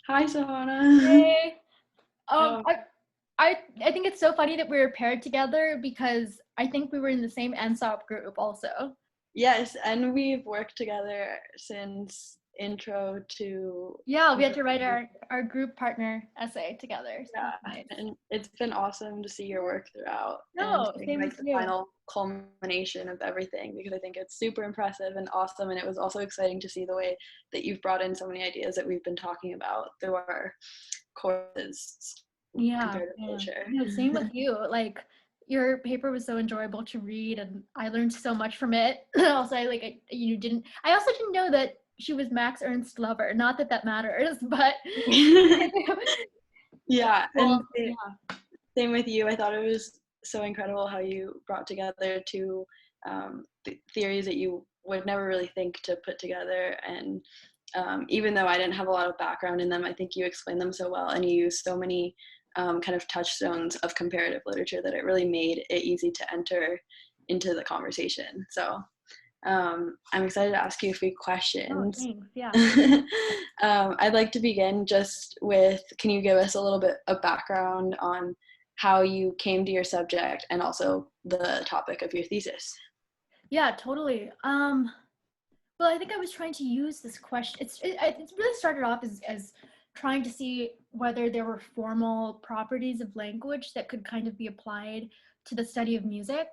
Hi, Sahana. Hey. Um, Um, I, I think it's so funny that we were paired together because I think we were in the same NSOP group also. yes, and we've worked together since intro to Yeah, we had to write improvisation. our group partner essay together. So that's Yeah, nice. and it's been awesome to see your work throughout and No, seeing same like with the you. final culmination of everything because I think it's super impressive and awesome. And it was also exciting to see the way that you've brought in so many ideas that we've been talking about through our courses, Yeah, comparative yeah. No, same with literature. you. Like your paper was so enjoyable to read and I learned so much from it. Also, I also didn't know that she was Max Ernst's lover. Not that that matters, but Yeah, and well, yeah. same with you. I thought it was so incredible how you brought together two theories that you would never really think to put together. And even though I didn't have a lot of background in them, I think you explained them so well and you used so many kind of touchstones of comparative literature that it really made it easy to enter into the conversation. So I'm excited to ask you a few Oh, questions. thanks. Yeah. I'd like to begin just with, can you give us a little bit of background on how you came to your subject and also the topic of your thesis? Yeah, totally. Well, I think I was trying to use this question. It's really started off as trying to see whether there were formal properties of language that could kind of be applied to the study of music.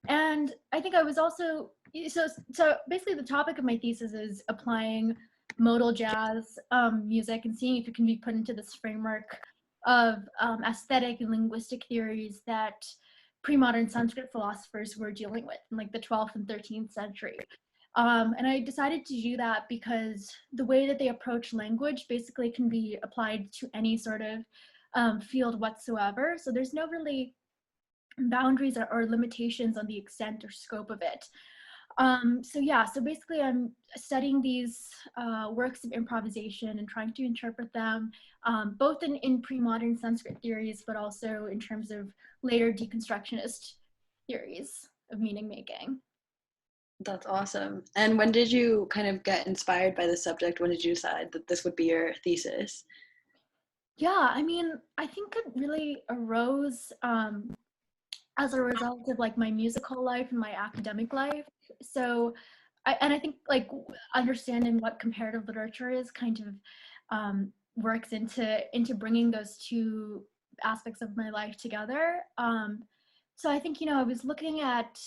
And I think I was also so basically the topic of my thesis is applying modal jazz music and seeing if it can be put into this framework of aesthetic and linguistic theories that pre-modern Sanskrit philosophers were dealing with in like the 12th and 13th century. And I decided to do that because the way that they approach language basically can be applied to any sort of field whatsoever. So there's no really boundaries or limitations on the extent or scope of it. So yeah, so basically I'm studying these works of improvisation and trying to interpret them, both in pre-modern Sanskrit theories, but also in terms of later deconstructionist theories of meaning making. That's awesome. And when did you kind of get inspired by the subject? When did you decide that this would be your thesis? Yeah, I mean, I think it really arose as a result of like my musical life and my academic life. So, I think like understanding what comparative literature is kind of works into bringing those two aspects of my life together. So I think I was looking at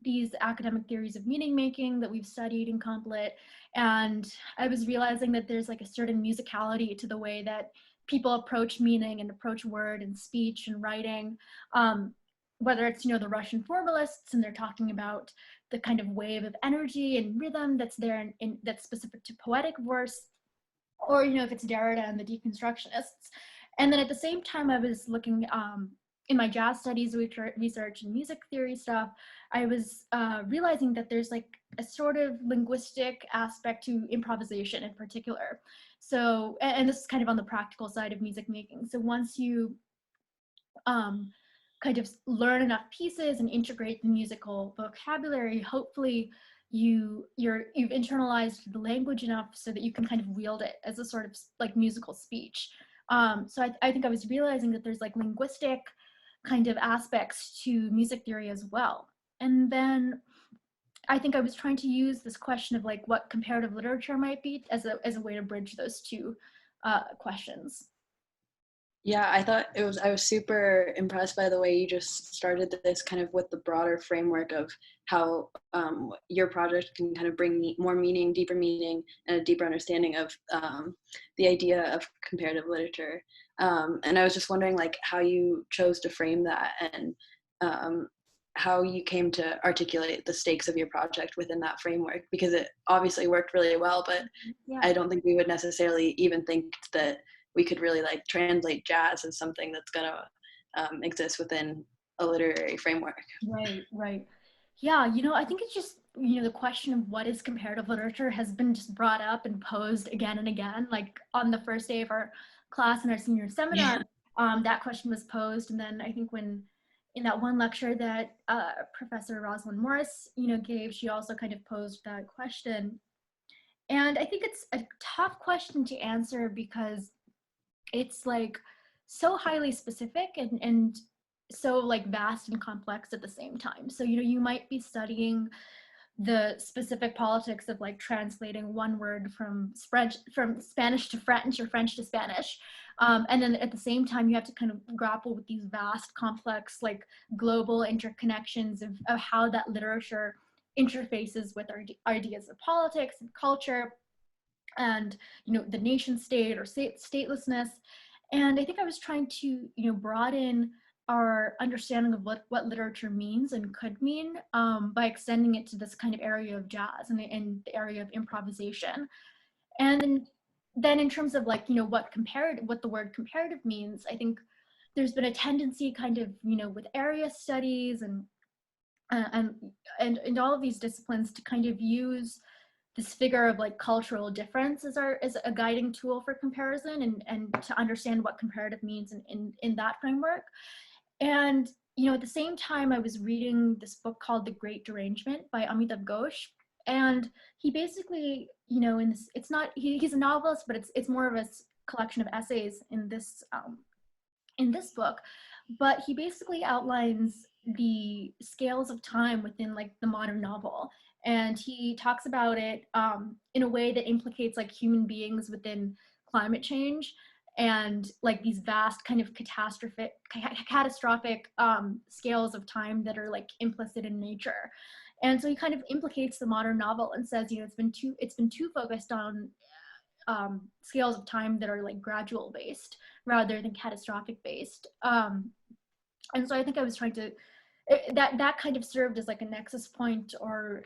these academic theories of meaning making that we've studied in Complet, and I was realizing that there's like a certain musicality to the way that people approach meaning and approach word and speech and writing. Whether it's the Russian formalists and they're talking about the kind of wave of energy and rhythm that's there that's specific to poetic verse, or if it's Derrida and the deconstructionists. And then at the same time, I was looking in my jazz studies research and music theory stuff. I was realizing that there's like a sort of linguistic aspect to improvisation in particular. So, and this is kind of on the practical side of music making. So once you um, kind of learn enough pieces and integrate the musical vocabulary, hopefully you've internalized the language enough so that you can kind of wield it as a sort of like musical speech. So I think I was realizing that there's like linguistic kind of aspects to music theory as well. And then I think I was trying to use this question of like what comparative literature might be as a way to bridge those two questions. Yeah, I was super impressed by the way you just started this kind of with the broader framework of how your project can kind of bring more meaning, deeper meaning, and a deeper understanding of the idea of comparative literature. And I was just wondering like how you chose to frame that and um, how you came to articulate the stakes of your project within that framework because it obviously worked really well, but Yeah. I don't think we would necessarily even think that we could really like translate jazz as something that's going to exist within a literary framework. Right, right. Yeah, I think it's just, the question of what is comparative literature has been just brought up and posed again and again. Like on the first day of our class in our senior seminar, Yeah, that question was posed. And then I think when in that one lecture that Professor Rosalind Morris, gave, she also kind of posed that question. And I think it's a tough question to answer because it's like so highly specific and so like vast and complex at the same time. So, you know, you might be studying the specific politics of like translating one word from Spanish to French or French to Spanish. And then at the same time, you have to kind of grapple with these vast, complex, like global interconnections of how that literature interfaces with our ideas of politics and culture and, you know, the nation state or statelessness. And I think I was trying to, you know, broaden our understanding of what literature means and could mean, by extending it to this kind of area of jazz and the area of improvisation. And then in terms of like, you know, what the word comparative means, I think there's been a tendency kind of, you know, with area studies uh, and and all of these disciplines to kind of use this figure of like cultural difference as a guiding tool for comparison and to understand what comparative means in that framework. And, you know, at the same time, I was reading this book called The Great Derangement by Amitav Ghosh. And he basically, you know, in this, it's not, he's a novelist, but it's more of a collection of essays in this book. But he basically outlines the scales of time within like the modern novel. And he talks about it in a way that implicates like human beings within climate change and like these vast kind of catastrophic scales of time that are like implicit in nature. And so he kind of implicates the modern novel and says, you know, it's been too focused on scales of time that are like gradual based rather than catastrophic based. And so I think I was trying to that kind of served as like a nexus point or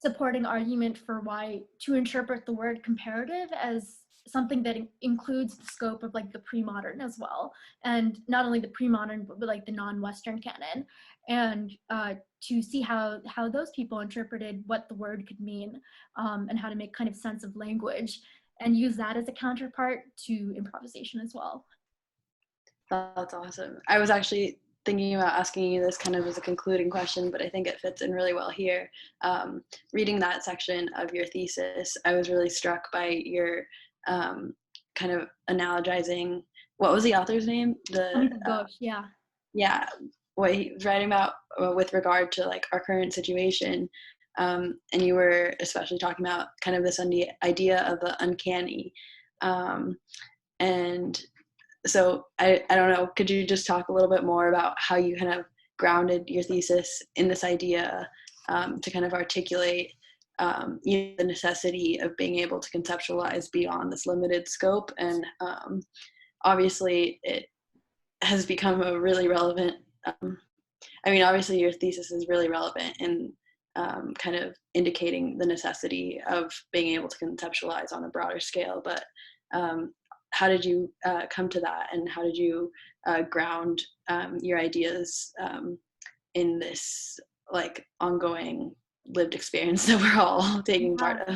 supporting argument for why to interpret the word comparative as something that includes the scope of like the pre-modern as well, and not only the pre-modern but like the non-Western canon, and to see how those people interpreted what the word could mean, and how to make kind of sense of language and use that as a counterpart to improvisation as well. That's awesome. I was actually thinking about asking you this kind of as a concluding question, but I think it fits in really well here. Reading that section of your thesis, I was really struck by your kind of analogizing. What was the author's name? Yeah. Yeah, what he was writing about with regard to like our current situation. And you were especially talking about kind of this idea of the uncanny. And so I don't know, could you just talk a little bit more about how you kind of grounded your thesis in this idea to kind of articulate the necessity of being able to conceptualize beyond this limited scope? And obviously it has become a really relevant, obviously your thesis is really relevant in kind of indicating the necessity of being able to conceptualize on a broader scale, but how did you come to that, and how did you ground your ideas in this like ongoing lived experience that we're all taking part of?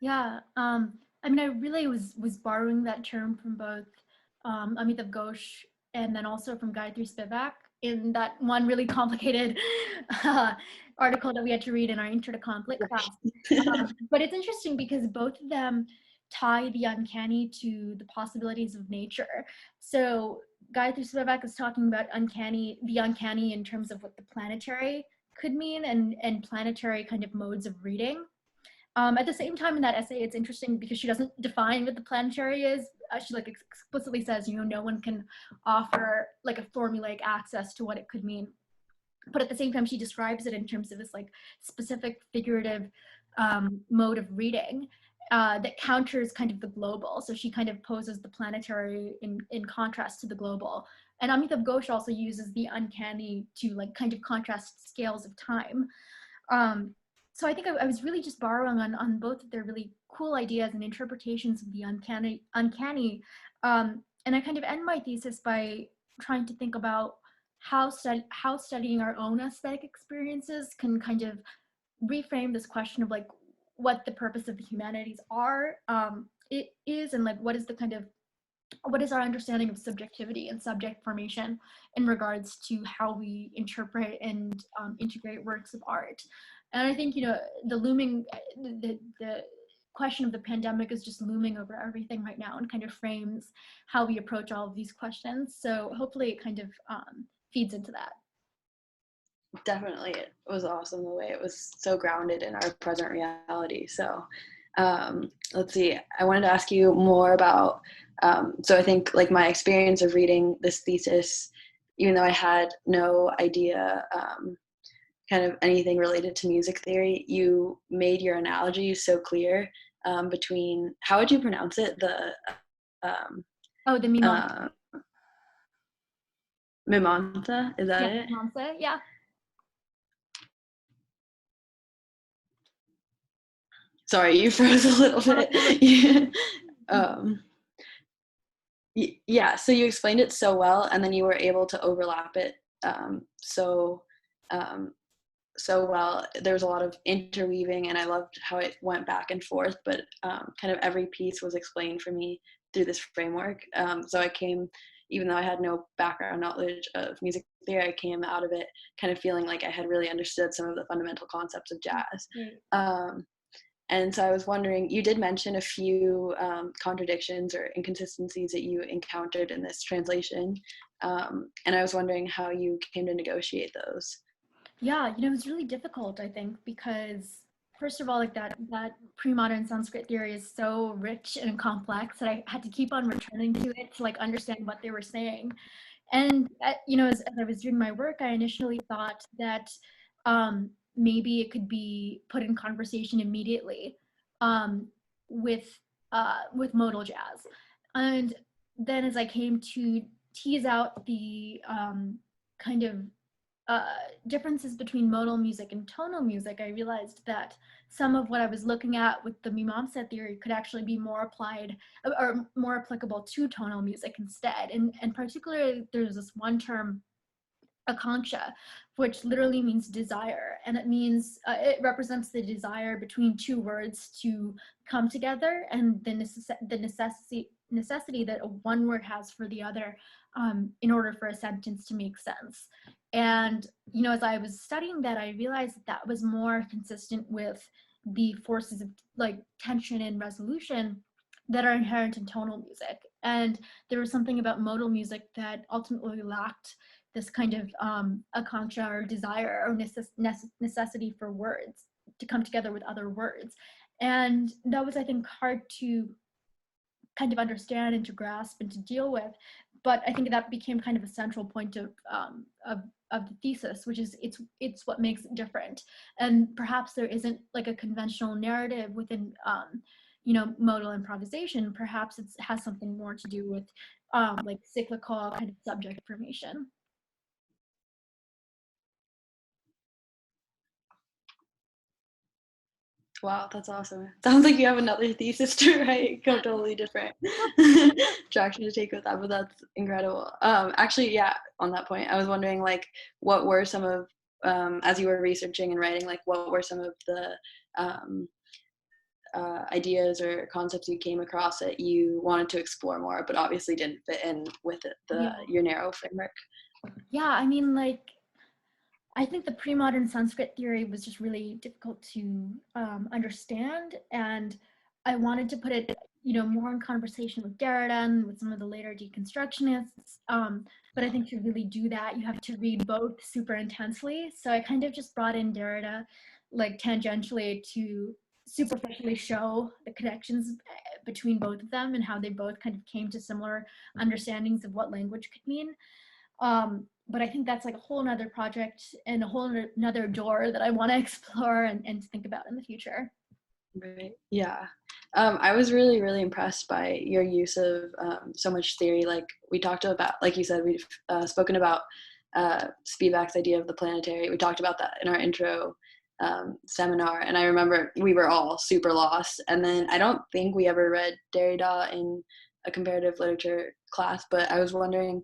Yeah, I mean, I really was borrowing that term from both Amitav Ghosh and then also from Gayatri Spivak in that one really complicated article that we had to read in our Intro to Conflict class. But it's interesting because both of them tie the uncanny to the possibilities of nature. So Gayatri Spivak is talking about the uncanny in terms of what the planetary could mean and planetary kind of modes of reading. At the same time in that essay, it's interesting because she doesn't define what the planetary is. She like explicitly says, you know, no one can offer like a formulaic access to what it could mean. But at the same time, she describes it in terms of this like specific figurative mode of reading that counters kind of the global. So she kind of poses the planetary in contrast to the global. And Amitav Ghosh also uses the uncanny to like kind of contrast scales of time. So I think I was really just borrowing on both of their really cool ideas and interpretations of the uncanny. And I kind of end my thesis by trying to think about how studying our own aesthetic experiences can kind of reframe this question of like what the purpose of the humanities are, it is, and like what is our understanding of subjectivity and subject formation in regards to how we interpret and integrate works of art. And I think, you know, the question of the pandemic is just looming over everything right now and kind of frames how we approach all of these questions. So hopefully it kind of feeds into that. Definitely, it was awesome the way it was so grounded in our present reality. So let's see, I wanted to ask you more about, so I think like my experience of reading this thesis, even though I had no idea kind of anything related to music theory, you made your analogies so clear between, how would you pronounce it? The The mimamsa. Mimamsa, is that Yeah, it? mimamsa, yeah. Sorry, you froze a little bit. Yeah, so you explained it so well, and then you were able to overlap it so so well. There was a lot of interweaving, and I loved how it went back and forth, but kind of every piece was explained for me through this framework. So I came, even though I had no background knowledge of music theory, I came out of it kind of feeling like I had really understood some of the fundamental concepts of jazz. And so I was wondering, you did mention a few contradictions or inconsistencies that you encountered in this translation. And I was wondering how you came to negotiate those. Yeah, it was really difficult, I think, because first of all, like that pre-modern Sanskrit theory is so rich and complex that I had to keep on returning to it to like understand what they were saying. And as I was doing my work, I initially thought that maybe it could be put in conversation immediately um, with modal jazz. And then as I came to tease out the kind of differences between modal music and tonal music, I realized that some of what I was looking at with the Mimamsa theory could actually be more applied or more applicable to tonal music instead. And particularly, there's this one term, akanksha, which literally means desire, and it means it represents the desire between two words to come together, and the necessity that one word has for the other in order for a sentence to make sense. And as I was studying that, I realized that was more consistent with the forces of like tension and resolution that are inherent in tonal music. And there was something about modal music that ultimately lacked this kind of akanksha or desire or necessity for words to come together with other words. And that was, I think, hard to kind of understand and to grasp and to deal with. But I think that became kind of a central point of the thesis, which is it's what makes it different. And perhaps there isn't like a conventional narrative within modal improvisation. Perhaps it has something more to do with like cyclical kind of subject formation. Wow, that's awesome. Sounds like you have another thesis to write, go totally different traction to take with that, but that's incredible. Actually, yeah, on that point, I was wondering like, what were some of, as you were researching and writing, like what were some of the ideas or concepts you came across that you wanted to explore more, but obviously didn't fit in with your narrow framework? Yeah, I mean, like, I think the pre-modern Sanskrit theory was just really difficult to understand, and I wanted to put it, more in conversation with Derrida and with some of the later deconstructionists. But I think to really do that, you have to read both super intensely. So I kind of just brought in Derrida, like tangentially, to superficially show the connections between both of them and how they both kind of came to similar understandings of what language could mean. But I think that's like a whole nother project and a whole nother door that I want to explore and to think about in the future. Right. Yeah. I was really, really impressed by your use of so much theory. Like we talked about, like you said, we've spoken about Spivak's idea of the planetary. We talked about that in our intro seminar, and I remember we were all super lost. And then I don't think we ever read Derrida in a comparative literature class, but I was wondering,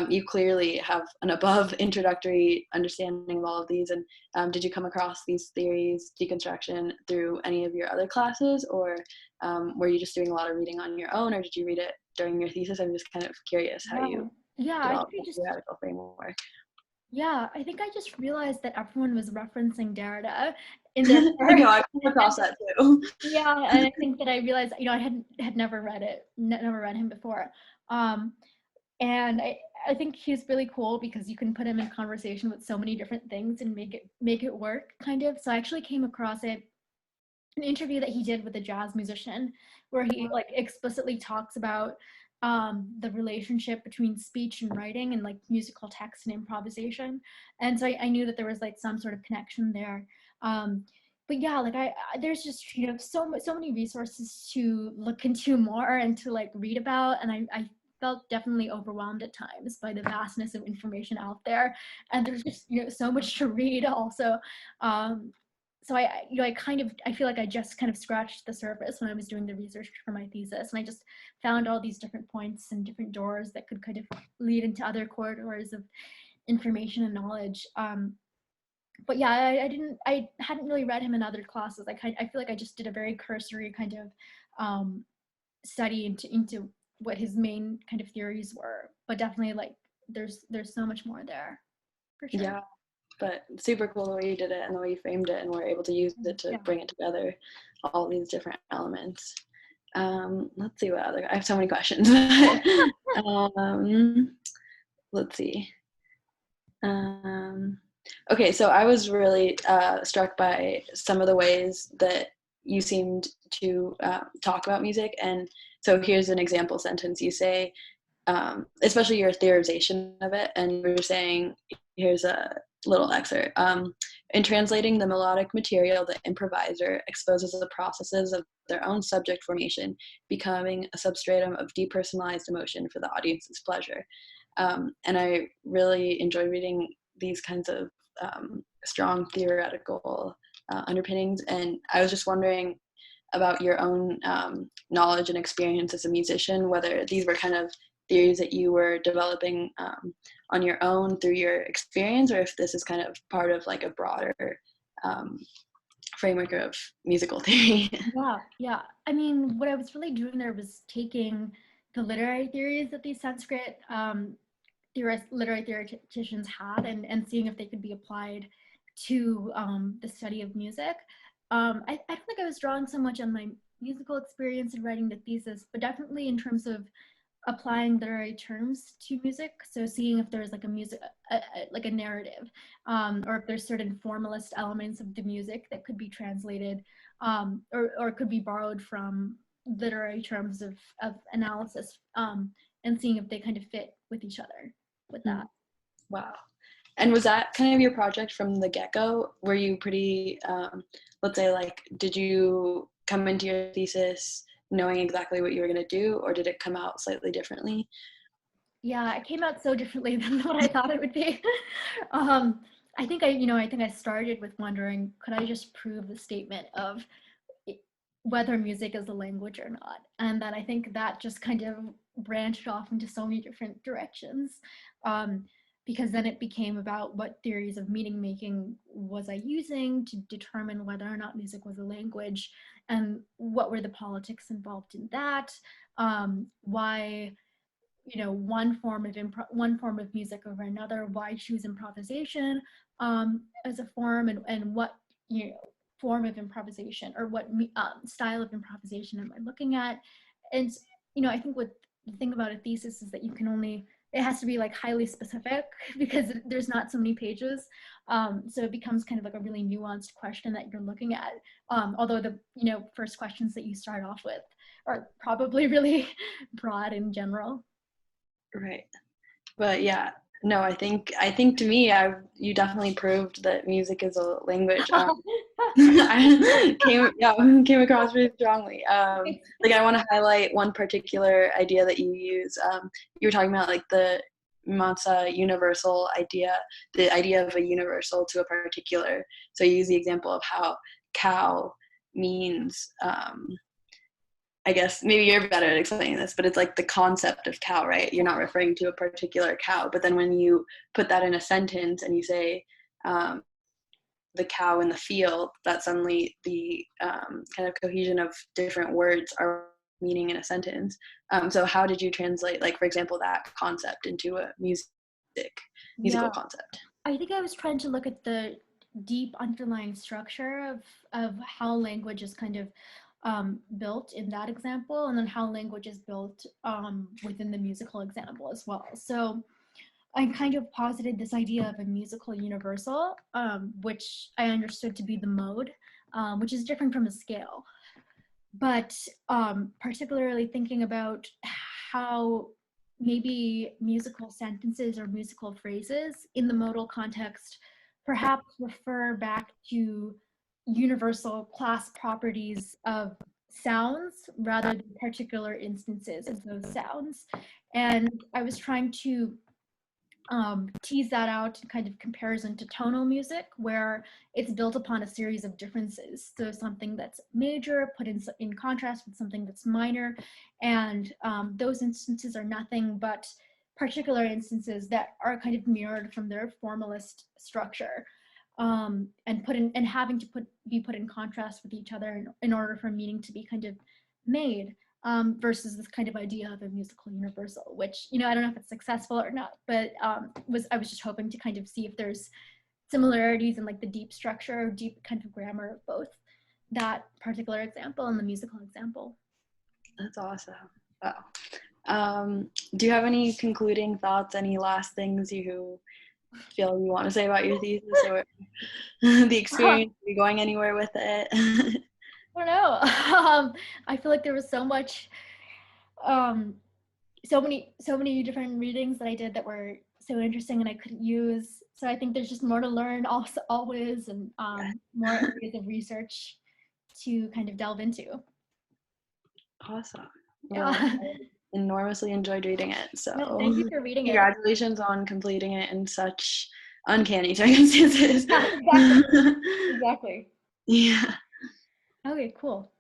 you clearly have an above introductory understanding of all of these, and did you come across these theories, deconstruction, through any of your other classes, or were you just doing a lot of reading on your own, or did you read it during your thesis? I'm just kind of curious how you developed a theoretical framework. Yeah, I think I just realized that everyone was referencing Derrida, in their I know, I've come across that too. Yeah, and I think that I realized, I had never read it, never read him before. And I think he's really cool because you can put him in conversation with so many different things and make it work, kind of. So I actually came across it, an interview that he did with a jazz musician, where he like explicitly talks about the relationship between speech and writing, and like musical text and improvisation. And so I knew that there was like some sort of connection there. But yeah, like there's just so many resources to look into more and to like read about, and I felt definitely overwhelmed at times by the vastness of information out there, and there's just so much to read also. So I feel like I just kind of scratched the surface when I was doing the research for my thesis, and I just found all these different points and different doors that could kind of lead into other corridors of information and knowledge. But yeah, I hadn't really read him in other classes. I feel like I just did a very cursory kind of study into what his main kind of theories were. But definitely, like, there's so much more there, for sure. Yeah, but super cool the way you did it and the way you framed it, and were able to use it to bring it together, all these different elements. Let's see what other, I have so many questions. Let's see. Okay, so I was really struck by some of the ways that you seemed to talk about music. And so here's an example sentence. You say, especially your theorization of it, and you were saying, here's a little excerpt. In translating the melodic material, the improviser exposes the processes of their own subject formation, becoming a substratum of depersonalized emotion for the audience's pleasure. And I really enjoy reading these kinds of strong theoretical underpinnings. And I was just wondering about your own knowledge and experience as a musician, whether these were kind of theories that you were developing on your own through your experience, or if this is kind of part of like a broader framework of musical theory. Yeah. I mean, what I was really doing there was taking the literary theories that these Sanskrit literary theoreticians had, and seeing if they could be applied to the study of music. I don't think I was drawing so much on my musical experience in writing the thesis, but definitely in terms of applying literary terms to music. So seeing if there's like like a narrative, or if there's certain formalist elements of the music that could be translated, or could be borrowed from literary terms of analysis, and seeing if they kind of fit with each other with that. Wow. And was that kind of your project from the get-go? Were you pretty, let's say, like, did you come into your thesis knowing exactly what you were going to do, or did it come out slightly differently? Yeah, it came out so differently than what I thought it would be. I think I started with wondering, could I just prove the statement of whether music is a language or not? And then I think that just kind of branched off into so many different directions. Because then it became about what theories of meaning making was I using to determine whether or not music was a language, and what were the politics involved in that. Why one form of music over another, why choose improvisation as a form, and what form of improvisation, or what style of improvisation am I looking at. And I think what the thing about a thesis is that it has to be like highly specific, because there's not so many pages. So it becomes kind of like a really nuanced question that you're looking at. Although the first questions that you start off with are probably really broad in general. Right. But yeah, no, I think to me, you definitely proved that music is a language. I came across really strongly. Like, I want to highlight one particular idea that you use. You were talking about like the Matza universal idea, the idea of a universal to a particular. So you use the example of how cow means, I guess maybe you're better at explaining this, but it's like the concept of cow, right? You're not referring to a particular cow, but then when you put that in a sentence and you say the cow in the field, that suddenly the kind of cohesion of different words are meaning in a sentence. So how did you translate, like, for example, that concept into a musical concept? I think I was trying to look at deep underlying structure of how language is kind of built in that example, and then how language is built within the musical example as well. So I kind of posited this idea of a musical universal, which I understood to be the mode, which is different from a scale. But particularly thinking about how maybe musical sentences or musical phrases in the modal context perhaps refer back to universal class properties of sounds rather than particular instances of those sounds. And I was trying to tease that out in kind of comparison to tonal music, where it's built upon a series of differences. So something that's major put in contrast with something that's minor, and those instances are nothing but particular instances that are kind of mirrored from their formalist structure, and having to be put in contrast with each other in order for meaning to be kind of made. Versus this kind of idea of a musical universal, which, I don't know if it's successful or not, but I was just hoping to kind of see if there's similarities in like the deep structure, deep kind of grammar of both that particular example and the musical example. That's awesome. Wow. Do you have any concluding thoughts, any last things you feel you want to say about your thesis, or the experience? Are you going anywhere with it? I don't know. I feel like there was so much, so many different readings that I did that were so interesting and I couldn't use. So I think there's just more to learn also, always, and more areas of research to kind of delve into. Awesome. Well, I enormously enjoyed reading it. So thank you for reading congratulations on completing it in such uncanny circumstances. Yeah, exactly. Exactly. Yeah. Okay, cool.